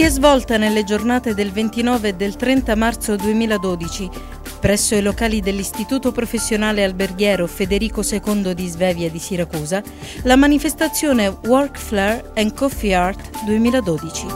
Si è svolta nelle giornate del 29 e del 30 marzo 2012 presso i locali dell'Istituto Professionale Alberghiero Federico II di Svevia di Siracusa la manifestazione Work Flair and Coffee Art 2012.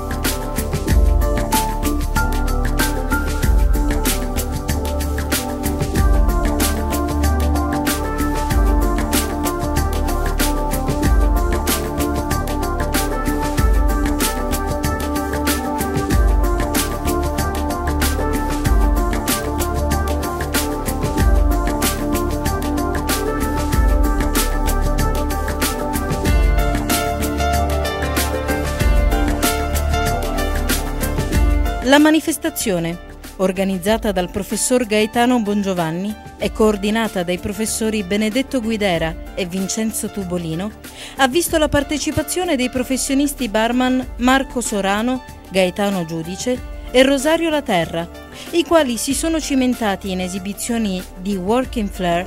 La manifestazione, organizzata dal professor Gaetano Bongiovanni e coordinata dai professori Benedetto Guidera e Vincenzo Tubolino, ha visto la partecipazione dei professionisti barman Marco Sorano, Gaetano Giudice e Rosario Laterra, i quali si sono cimentati in esibizioni di Working Flair,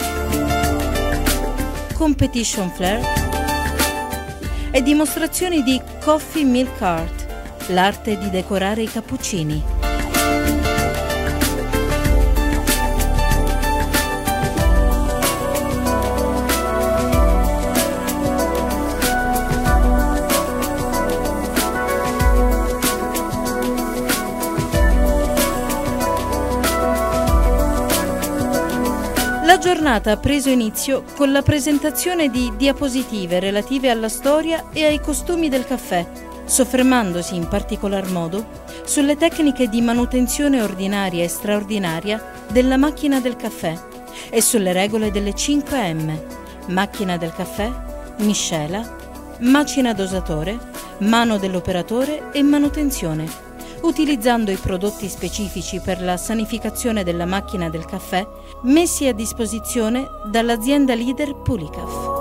Competition Flair e dimostrazioni di Coffee Milk Art, l'arte di decorare i cappuccini. La giornata ha preso inizio con la presentazione di diapositive relative alla storia e ai costumi del caffè, soffermandosi in particolar modo sulle tecniche di manutenzione ordinaria e straordinaria della macchina del caffè e sulle regole delle 5M: macchina del caffè, miscela, macina dosatore, mano dell'operatore e manutenzione, utilizzando i prodotti specifici per la sanificazione della macchina del caffè messi a disposizione dall'azienda leader Pulicaf.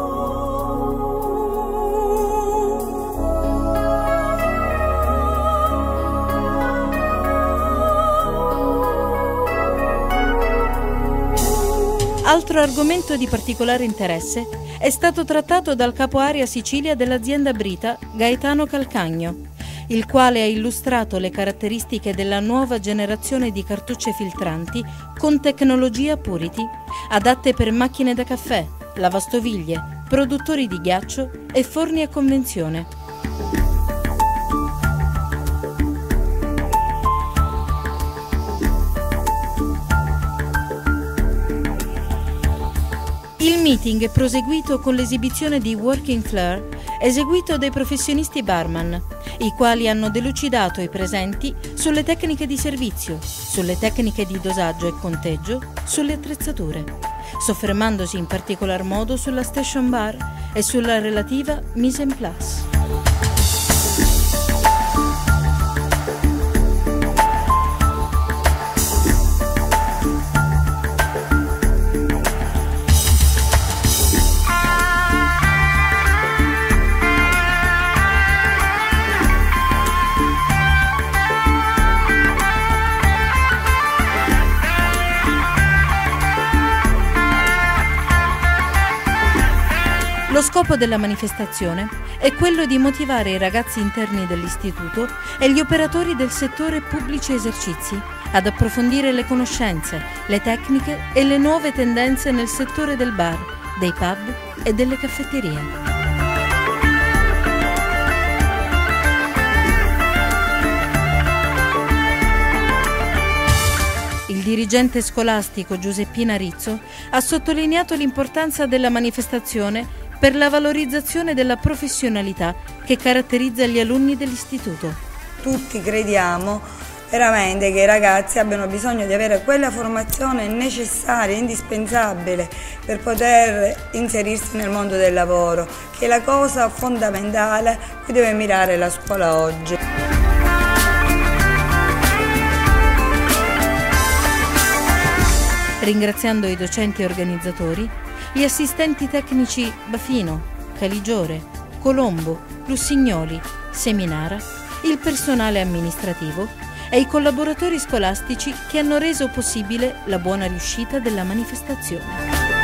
Altro argomento di particolare interesse è stato trattato dal capo area Sicilia dell'azienda Brita, Gaetano Calcagno, il quale ha illustrato le caratteristiche della nuova generazione di cartucce filtranti con tecnologia Purity, adatte per macchine da caffè, lavastoviglie, produttori di ghiaccio e forni a convenzione. Il meeting è proseguito con l'esibizione di Working Flair eseguito dai professionisti barman, i quali hanno delucidato i presenti sulle tecniche di servizio, sulle tecniche di dosaggio e conteggio, sulle attrezzature, soffermandosi in particolar modo sulla station bar e sulla relativa mise en place. Lo scopo della manifestazione è quello di motivare i ragazzi interni dell'istituto e gli operatori del settore pubblici esercizi ad approfondire le conoscenze, le tecniche e le nuove tendenze nel settore del bar, dei pub e delle caffetterie. Il dirigente scolastico Giuseppina Rizzo ha sottolineato l'importanza della manifestazione per la valorizzazione della professionalità che caratterizza gli alunni dell'istituto. Tutti crediamo veramente che i ragazzi abbiano bisogno di avere quella formazione necessaria, indispensabile per poter inserirsi nel mondo del lavoro, che è la cosa fondamentale cui deve mirare la scuola oggi. Ringraziando i docenti organizzatori, gli assistenti tecnici Bafino, Caligiore, Colombo, Lussignoli, Seminara, il personale amministrativo e i collaboratori scolastici che hanno reso possibile la buona riuscita della manifestazione.